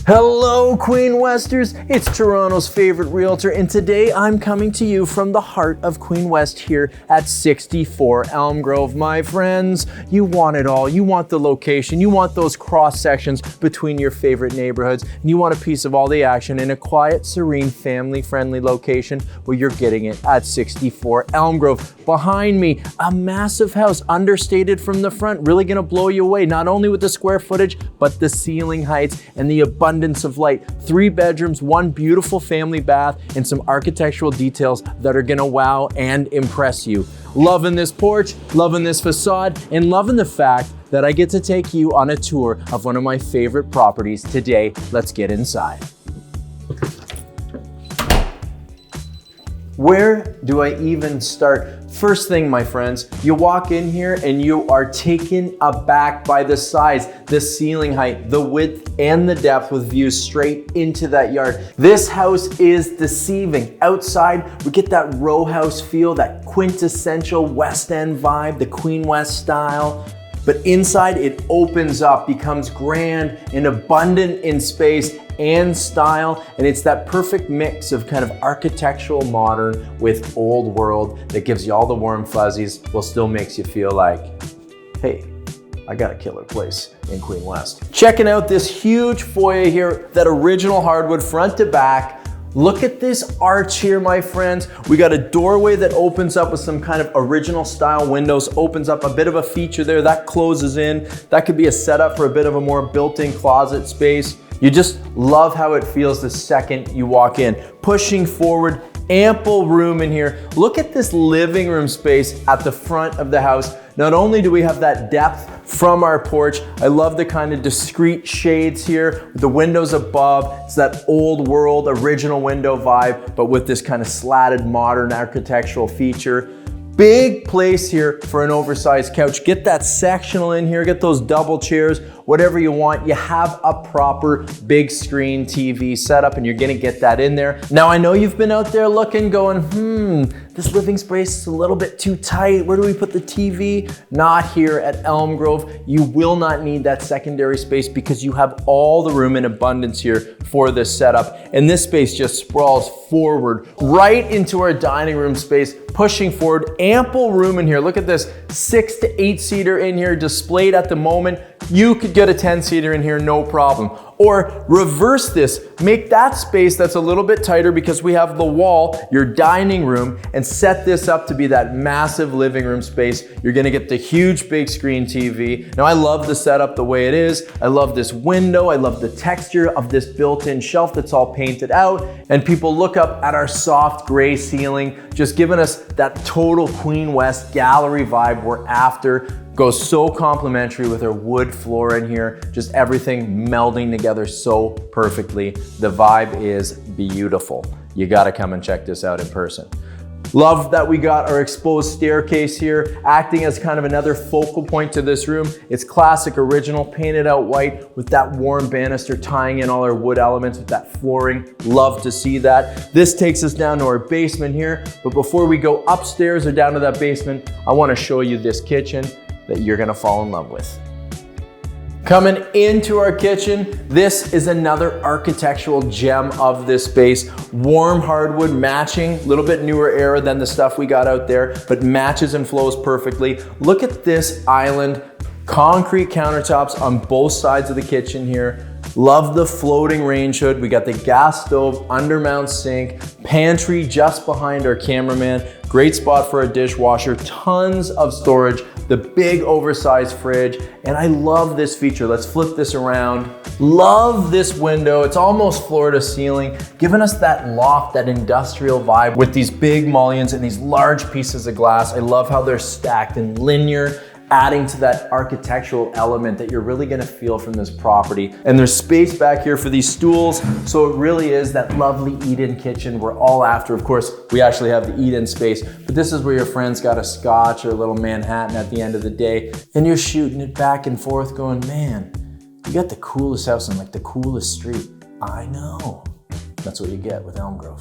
Hello, Queen Westers. It's Toronto's favorite realtor, and today I'm coming to you from the heart of Queen West here at 64 Elm Grove. My friends, you want it all. You want the location. You want those cross sections between your favorite neighborhoods, and you want a piece of all the action in a quiet, serene, family-friendly location. Well, you're getting it at 64 Elm Grove. Behind me, a massive house, understated from the front, really gonna blow you away, not only with the square footage, but the ceiling heights and the abundance of light. 3 bedrooms, 1 beautiful family bath, and some architectural details that are gonna wow and impress you. Loving this porch, loving this facade, and loving the fact that I get to take you on a tour of one of my favorite properties today. Let's get inside. Where do I even start? First thing, my friends, you walk in here and you are taken aback by the size, the ceiling height, the width, and the depth with views straight into that yard. This house is deceiving. Outside, we get that row house feel, that quintessential West End vibe, the Queen West style. But inside, it opens up, becomes grand and abundant in space and style, and it's that perfect mix of kind of architectural modern with old world that gives you all the warm fuzzies while still makes you feel like, hey, I got a killer place in Queen West. Checking out this huge foyer here, that original hardwood front to back. Look at this arch here, my friends. We got a doorway that opens up with some kind of original style windows, opens up a bit of a feature there, that closes in. That could be a setup for a bit of a more built-in closet space. You just love how it feels the second you walk in. Pushing forward, ample room in here. Look at this living room space at the front of the house. Not only do we have that depth from our porch, I love the kind of discreet shades here with the windows above. It's that old world original window vibe, but with this kind of slatted modern architectural feature. Big place here for an oversized couch. Get that sectional in here, get those double chairs, whatever you want. You have a proper big screen TV setup and you're gonna get that in there. Now I know you've been out there looking, going, this living space is a little bit too tight. Where do we put the TV? Not here at Elm Grove. You will not need that secondary space because you have all the room in abundance here for this setup. And this space just sprawls forward right into our dining room space, pushing forward, ample room in here. Look at this 6 to 8 seater in here displayed at the moment. You could get a 10-seater in here, no problem. Or reverse this, make that space that's a little bit tighter because we have the wall, your dining room, and set this up to be that massive living room space. You're gonna get the huge big screen TV. Now I love the setup the way it is. I love this window. I love the texture of this built-in shelf that's all painted out. And people look up at our soft gray ceiling, just giving us that total Queen West gallery vibe we're after. Goes so complimentary with our wood floor in here, just everything melding together so perfectly. The vibe is beautiful. You gotta come and check this out in person. Love that we got our exposed staircase here, acting as kind of another focal point to this room. It's classic original, painted out white with that warm banister tying in all our wood elements with that flooring. Love to see that. This takes us down to our basement here, but before we go upstairs or down to that basement, I wanna show you this kitchen that you're gonna fall in love with. Coming into our kitchen, this is another architectural gem of this space. Warm hardwood matching, a little bit newer era than the stuff we got out there, but matches and flows perfectly. Look at this island, concrete countertops on both sides of the kitchen here. Love the floating range hood. We got the gas stove, undermount sink, pantry just behind our cameraman. Great spot for a dishwasher, tons of storage, the big oversized fridge, and I love this feature. Let's flip this around. Love this window. It's almost floor to ceiling, giving us that loft, that industrial vibe with these big mullions and these large pieces of glass. I love how they're stacked and linear, adding to that architectural element that you're really gonna feel from this property. And there's space back here for these stools, so it really is that lovely eat-in kitchen we're all after. Of course, we actually have the eat-in space, but this is where your friends got a scotch or a little Manhattan at the end of the day, and you're shooting it back and forth going, man, you got the coolest house on like the coolest street. I know. That's what you get with Elm Grove.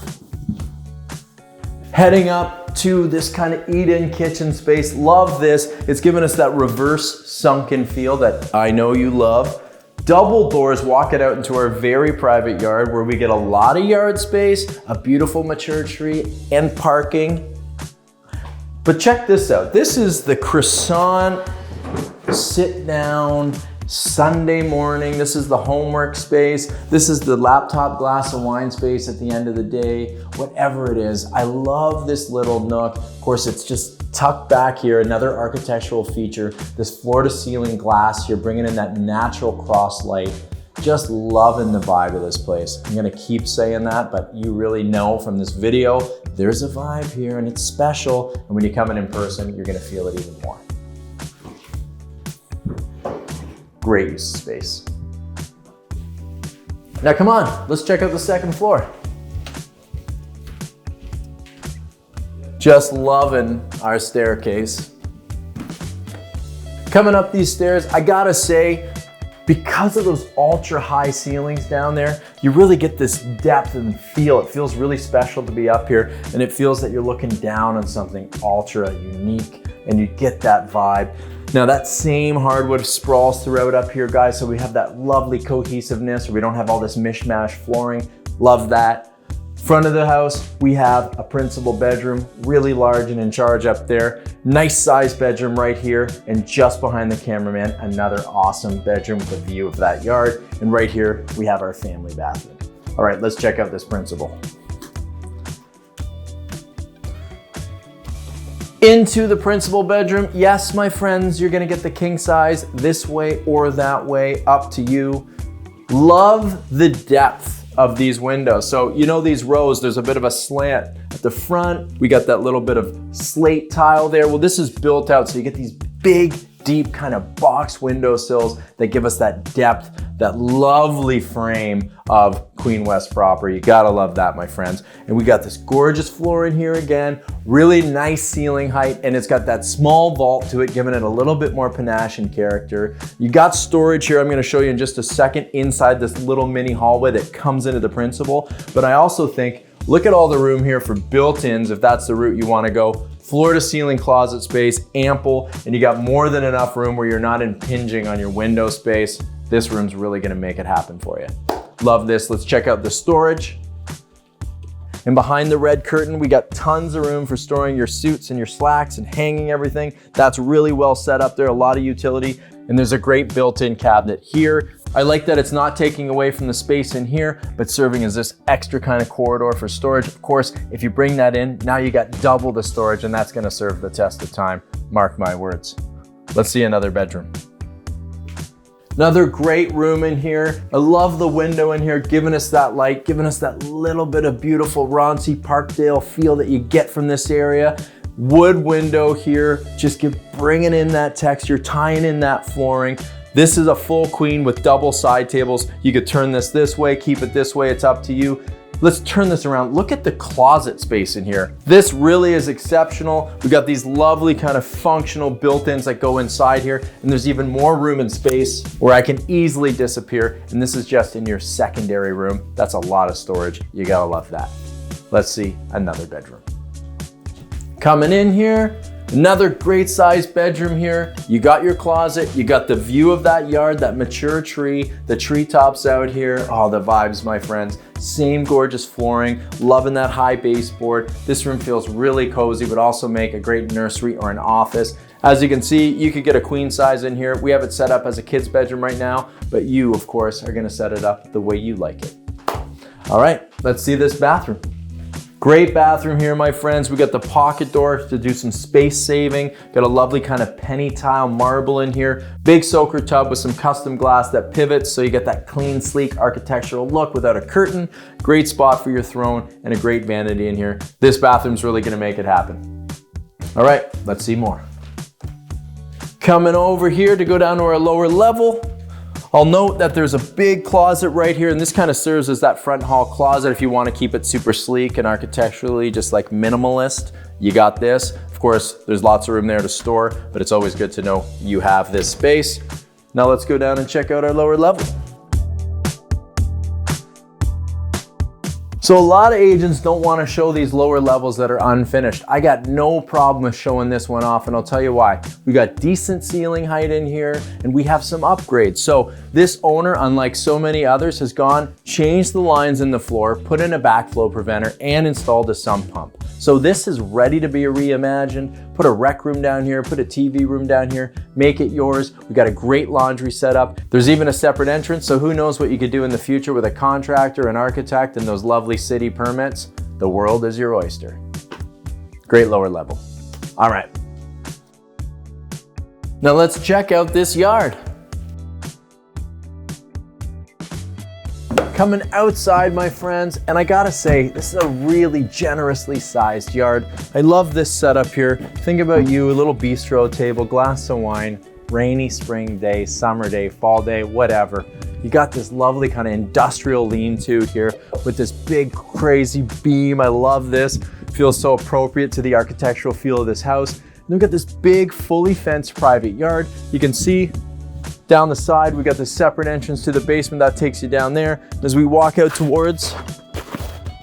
Heading up to this kind of eat-in kitchen space. Love this. It's given us that reverse sunken feel that I know you love. Double doors walking out into our very private yard where we get a lot of yard space, a beautiful mature tree, and parking. But check this out. This is the croissant sit down Sunday morning. This is the homework space. This is the laptop glass of wine space at the end of the day. Whatever it is, I love this little nook. Of course, it's just tucked back here. Another architectural feature, this floor to ceiling glass here, bringing in that natural cross light. Just loving the vibe of this place. I'm gonna keep saying that, but you really know from this video, there's a vibe here and it's special. And when you come in person, you're gonna feel it even more. Great use of space. Now come on, let's check out the second floor. Just loving our staircase. Coming up these stairs, I gotta say, because of those ultra high ceilings down there, you really get this depth and feel. It feels really special to be up here, and it feels that you're looking down on something ultra unique, and you get that vibe. Now that same hardwood sprawls throughout up here, guys, so we have that lovely cohesiveness, where we don't have all this mishmash flooring. Love that. Front of the house, we have a principal bedroom, really large and in charge up there. Nice sized bedroom right here, and just behind the cameraman, another awesome bedroom with a view of that yard. And right here, we have our family bathroom. All right, let's check out this principal. Into the principal bedroom. Yes, my friends, you're gonna get the king size this way or that way, up to you. Love the depth of these windows. So you know these rows, there's a bit of a slant at the front. We got that little bit of slate tile there. Well, this is built out, so you get these big, deep kind of box windowsills that give us that depth, that lovely frame of Queen West proper. You gotta love that, my friends. And we got this gorgeous floor in here again, really nice ceiling height, and it's got that small vault to it, giving it a little bit more panache and character. You got storage here, I'm gonna show you in just a second, inside this little mini hallway that comes into the principal. But I also think, look at all the room here for built-ins, if that's the route you wanna go. Floor to ceiling closet space, ample, and you got more than enough room where you're not impinging on your window space. This room's really gonna make it happen for you. Love this. Let's check out the storage. And behind the red curtain, we got tons of room for storing your suits and your slacks and hanging everything. That's really well set up there, a lot of utility. And there's a great built-in cabinet here. I like that it's not taking away from the space in here, but serving as this extra kind of corridor for storage. Of course, if you bring that in, now you got double the storage, and that's gonna serve the test of time. Mark my words. Let's see another bedroom. Another great room in here. I love the window in here, giving us that light, giving us that little bit of beautiful Roncy Parkdale feel that you get from this area. Wood window here, just bringing in that texture, tying in that flooring. This is a full queen with double side tables. You could turn this way, keep it this way, it's up to you. Let's turn this around. Look at the closet space in here. This really is exceptional. We've got these lovely kind of functional built-ins that go inside here, and there's even more room and space where I can easily disappear, and this is just in your secondary room. That's a lot of storage. You gotta love that. Let's see another bedroom. Coming in here, another great sized bedroom here. You got your closet, you got the view of that yard, that mature tree, the treetops out here. Oh, the vibes, my friends. Same gorgeous flooring, loving that high baseboard. This room feels really cozy, but also make a great nursery or an office. As you can see, you could get a queen size in here. We have it set up as a kid's bedroom right now, but you, of course, are gonna set it up the way you like it. All right, let's see this bathroom. Great bathroom here, my friends. We got the pocket door to do some space saving. Got a lovely kind of penny tile marble in here. Big soaker tub with some custom glass that pivots, so you get that clean, sleek architectural look without a curtain. Great spot for your throne and a great vanity in here. This bathroom's really gonna make it happen. All right, let's see more. Coming over here to go down to our lower level. I'll note that there's a big closet right here, and this kind of serves as that front hall closet if you want to keep it super sleek and architecturally just like minimalist. You got this. Of course, there's lots of room there to store, but it's always good to know you have this space. Now let's go down and check out our lower level. So a lot of agents don't want to show these lower levels that are unfinished. I got no problem with showing this one off, and I'll tell you why. We got decent ceiling height in here, and we have some upgrades. So this owner, unlike so many others, has changed the lines in the floor, put in a backflow preventer, and installed a sump pump. So this is ready to be reimagined. Put a rec room down here, put a TV room down here, make it yours. We got a great laundry setup. There's even a separate entrance, so who knows what you could do in the future with a contractor, an architect, and those lovely city permits. The world is your oyster. Great lower level. All right. Now let's check out this yard. Coming outside, my friends, and I gotta say, this is a really generously sized yard. I love this setup here. Think about you, a little bistro table, glass of wine, rainy spring day, summer day, fall day, whatever. You got this lovely kind of industrial lean-to here with this big crazy beam. I love this. Feels so appropriate to the architectural feel of this house. And we've got this big, fully fenced private yard. You can see down the side, we got this separate entrance to the basement that takes you down there. As we walk out towards,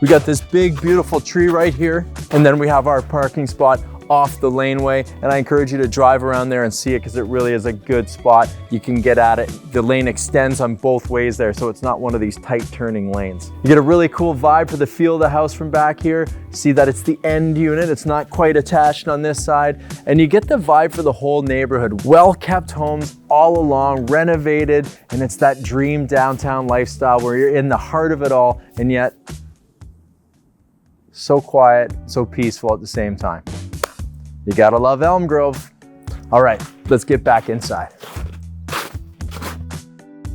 we got this big, beautiful tree right here. And then we have our parking spot off the laneway. And I encourage you to drive around there and see it because it really is a good spot. You can get at it. The lane extends on both ways there, so it's not one of these tight turning lanes. You get a really cool vibe for the feel of the house from back here. See that it's the end unit. It's not quite attached on this side. And you get the vibe for the whole neighborhood. Well-kept homes all along, renovated, and it's that dream downtown lifestyle where you're in the heart of it all, and yet so quiet, so peaceful at the same time. You gotta love Elm Grove. All right, let's get back inside.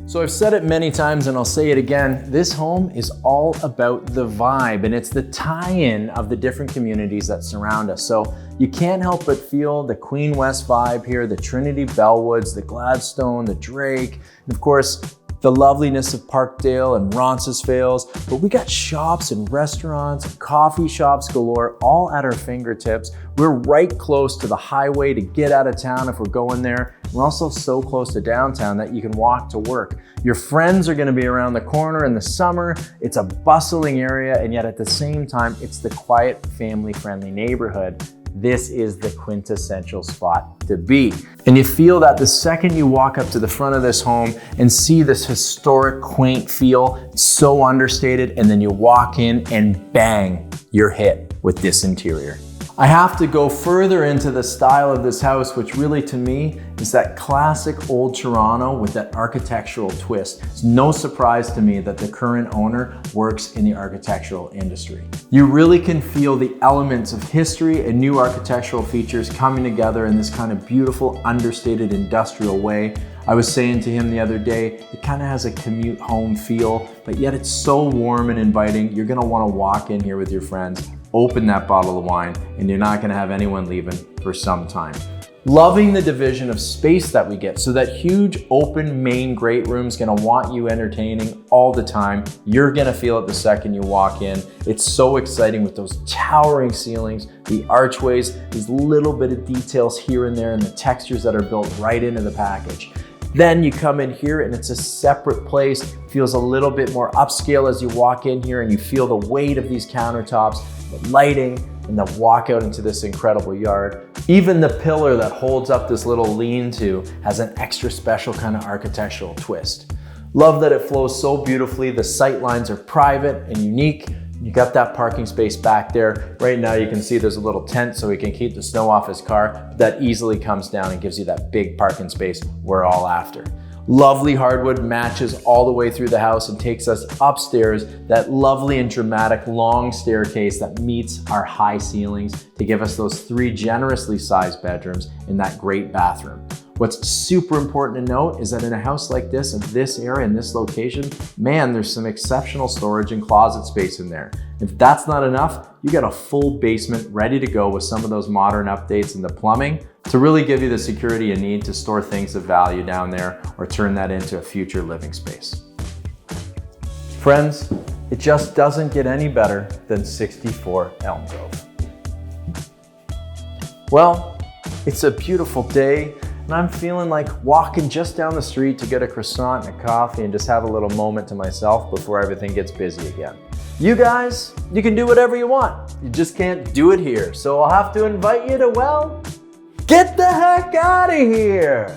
So I've said it many times and I'll say it again, this home is all about the vibe, and it's the tie-in of the different communities that surround us. So you can't help but feel the Queen West vibe here, the Trinity Bellwoods, the Gladstone, the Drake, and of course, the loveliness of Parkdale and Roncesvalles, but we got shops and restaurants and coffee shops galore, all at our fingertips. We're right close to the highway to get out of town if we're going there. We're also so close to downtown that you can walk to work. Your friends are gonna be around the corner in the summer. It's a bustling area, and yet at the same time, it's the quiet, family-friendly neighborhood. This is the quintessential spot to be. And you feel that the second you walk up to the front of this home and see this historic, quaint feel, it's so understated, and then you walk in and bang, you're hit with this interior. I have to go further into the style of this house, which really to me is that classic old Toronto with that architectural twist. It's no surprise to me that the current owner works in the architectural industry. You really can feel the elements of history and new architectural features coming together in this kind of beautiful, understated industrial way. I was saying to him the other day, it kind of has a commute home feel, but yet it's so warm and inviting. You're gonna wanna walk in here with your friends, open that bottle of wine, and you're not gonna have anyone leaving for some time. Loving the division of space that we get. So that huge open main great room is gonna want you entertaining all the time. You're gonna feel it the second you walk in. It's so exciting with those towering ceilings, the archways, these little bit of details here and there, and the textures that are built right into the package. Then you come in here and it's a separate place. Feels a little bit more upscale as you walk in here, and you feel the weight of these countertops, the lighting, and then walk out into this incredible yard. Even the pillar that holds up this little lean-to has an extra special kind of architectural twist. Love that it flows so beautifully. The sight lines are private and unique. You got that parking space back there. Right now you can see there's a little tent so he can keep the snow off his car. That easily comes down and gives you that big parking space we're all after. Lovely hardwood matches all the way through the house and takes us upstairs, that lovely and dramatic long staircase that meets our high ceilings to give us those 3 generously sized bedrooms in that great bathroom. What's super important to note is that in a house like this, in this area, in this location, man, there's some exceptional storage and closet space in there. If that's not enough, you got a full basement ready to go with some of those modern updates in the plumbing to really give you the security you need to store things of value down there or turn that into a future living space. Friends, it just doesn't get any better than 64 Elm Grove. Well, it's a beautiful day, and I'm feeling like walking just down the street to get a croissant and a coffee and just have a little moment to myself before everything gets busy again. You guys, you can do whatever you want. You just can't do it here. So I'll have to invite you to, well, get the heck out of here.